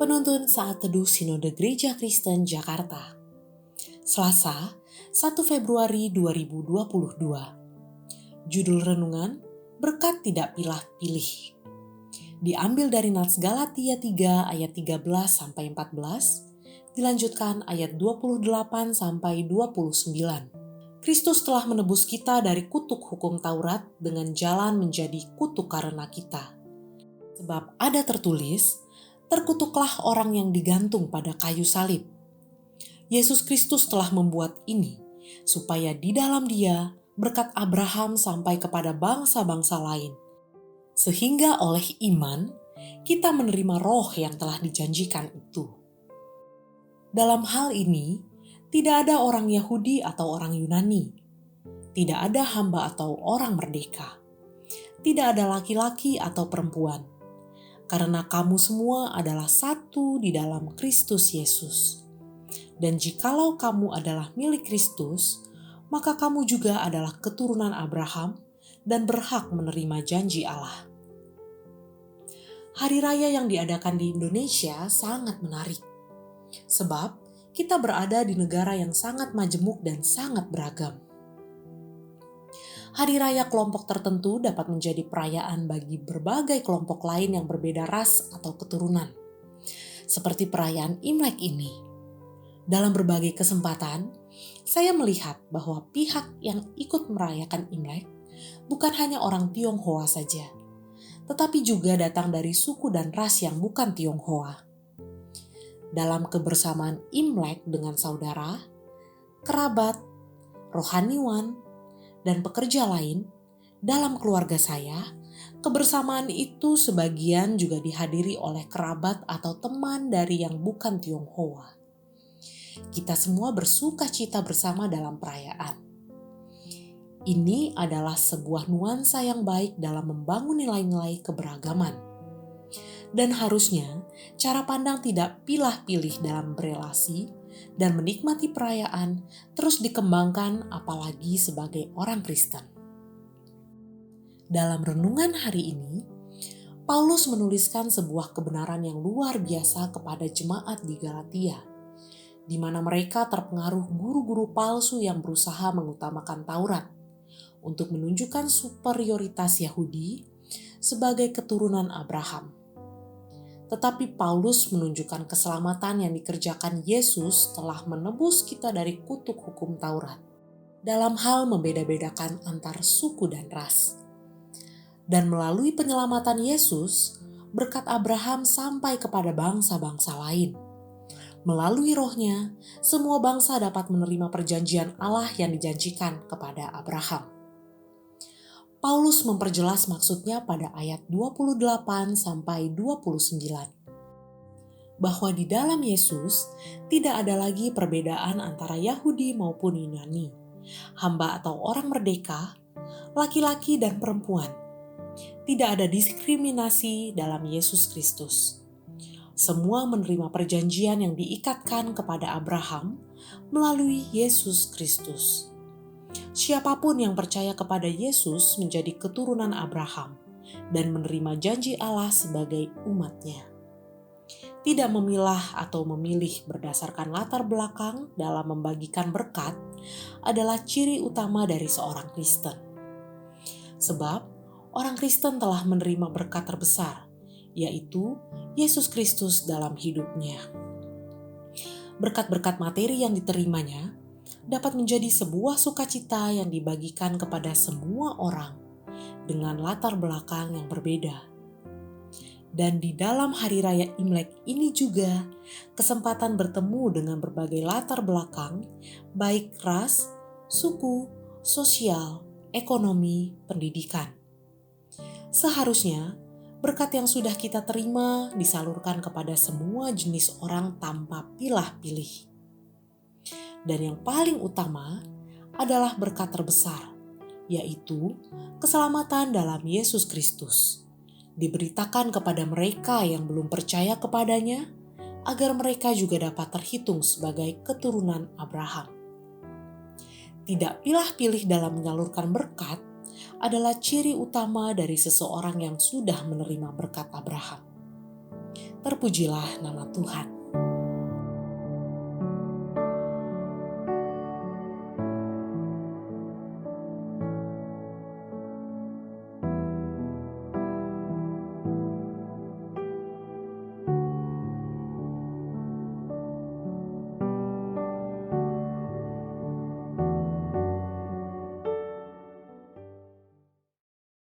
Penuntun Saat Teduh Sinode Gereja Kristen Jakarta, Selasa, 1 Februari 2022. Judul renungan, Berkat Tidak Pilih-Pilih. Diambil dari Nats Galatia 3 ayat 13-14, dilanjutkan ayat 28-29. Kristus telah menebus kita dari kutuk hukum Taurat dengan jalan menjadi kutuk karena kita. Sebab ada tertulis, terkutuklah orang yang digantung pada kayu salib. Yesus Kristus telah membuat ini, supaya di dalam Dia berkat Abraham sampai kepada bangsa-bangsa lain. Sehingga oleh iman, kita menerima roh yang telah dijanjikan itu. Dalam hal ini, tidak ada orang Yahudi atau orang Yunani. Tidak ada hamba atau orang merdeka. Tidak ada laki-laki atau perempuan. Karena kamu semua adalah satu di dalam Kristus Yesus. Dan jikalau kamu adalah milik Kristus, maka kamu juga adalah keturunan Abraham dan berhak menerima janji Allah. Hari raya yang diadakan di Indonesia sangat menarik. Sebab kita berada di negara yang sangat majemuk dan sangat beragam. Hari raya kelompok tertentu dapat menjadi perayaan bagi berbagai kelompok lain yang berbeda ras atau keturunan. Seperti perayaan Imlek ini. Dalam berbagai kesempatan, saya melihat bahwa pihak yang ikut merayakan Imlek bukan hanya orang Tionghoa saja, tetapi juga datang dari suku dan ras yang bukan Tionghoa. Dalam kebersamaan Imlek dengan saudara, kerabat, rohaniwan, dan pekerja lain, dalam keluarga saya, kebersamaan itu sebagian juga dihadiri oleh kerabat atau teman dari yang bukan Tionghoa. Kita semua bersuka cita bersama dalam perayaan. Ini adalah sebuah nuansa yang baik dalam membangun nilai-nilai keberagaman. Dan harusnya cara pandang tidak pilih-pilih dalam berelasi dan menikmati perayaan terus dikembangkan apalagi sebagai orang Kristen. Dalam renungan hari ini, Paulus menuliskan sebuah kebenaran yang luar biasa kepada jemaat di Galatia, di mana mereka terpengaruh guru-guru palsu yang berusaha mengutamakan Taurat untuk menunjukkan superioritas Yahudi sebagai keturunan Abraham. Tetapi Paulus menunjukkan keselamatan yang dikerjakan Yesus telah menebus kita dari kutuk hukum Taurat dalam hal membeda-bedakan antar suku dan ras. Dan melalui penyelamatan Yesus, berkat Abraham sampai kepada bangsa-bangsa lain. Melalui rohnya, semua bangsa dapat menerima perjanjian Allah yang dijanjikan kepada Abraham. Paulus memperjelas maksudnya pada ayat 28-29. Bahwa di dalam Yesus tidak ada lagi perbedaan antara Yahudi maupun Yunani, hamba atau orang merdeka, laki-laki dan perempuan. Tidak ada diskriminasi dalam Yesus Kristus. Semua menerima perjanjian yang diikatkan kepada Abraham melalui Yesus Kristus. Siapapun yang percaya kepada Yesus menjadi keturunan Abraham dan menerima janji Allah sebagai umatnya. Tidak memilah atau memilih berdasarkan latar belakang dalam membagikan berkat adalah ciri utama dari seorang Kristen. Sebab orang Kristen telah menerima berkat terbesar, yaitu Yesus Kristus dalam hidupnya. Berkat-berkat materi yang diterimanya dapat menjadi sebuah sukacita yang dibagikan kepada semua orang dengan latar belakang yang berbeda. Dan di dalam hari raya Imlek ini juga kesempatan bertemu dengan berbagai latar belakang, baik ras, suku, sosial, ekonomi, pendidikan. Seharusnya berkat yang sudah kita terima disalurkan kepada semua jenis orang tanpa pilah-pilih. Dan yang paling utama adalah berkat terbesar, yaitu keselamatan dalam Yesus Kristus. Diberitakan kepada mereka yang belum percaya kepadanya, agar mereka juga dapat terhitung sebagai keturunan Abraham. Tidak pilah-pilih dalam menyalurkan berkat adalah ciri utama dari seseorang yang sudah menerima berkat Abraham. Terpujilah nama Tuhan.